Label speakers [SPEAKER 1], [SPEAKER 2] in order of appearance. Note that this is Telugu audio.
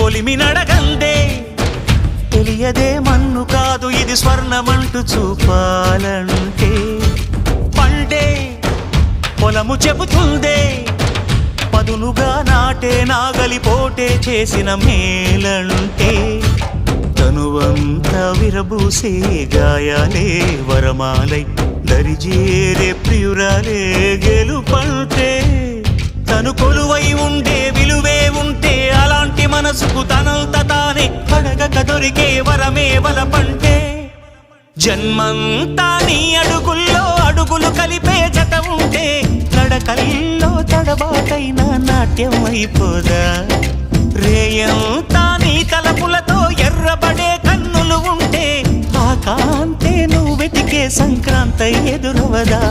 [SPEAKER 1] కొలిమి నడగందే తెలియదే మన్ను కాదు ఇది స్వర్ణమంటూ చూపాలంటే పండే పొలము చెబుతుందే పదునుగా నాటే నాగలిపోటే చేసిన మేలంటే తనువంతా విరబూసే గాయాలే వరమాలై దరిజేరే ప్రియురాలే గెలుపంటే తను కొలువై ఉండే విలువే ఉంటే అలాంటి మనసుకు తనంత తానే అడగక దొరికే వరమే వలపంటే జన్మంతా నీ అడుగుల్లో అడుగులు కలిపే జత ఉంటే నడకల్లో తడబాటైన నాట్యం అయిపోదా రేయంతా నీ తలపులతో ఎర్రబడే కన్నులు ఉంటే ఆ కాంతే నువ్వు వెతికే సంక్రాంతి ఎదురవదా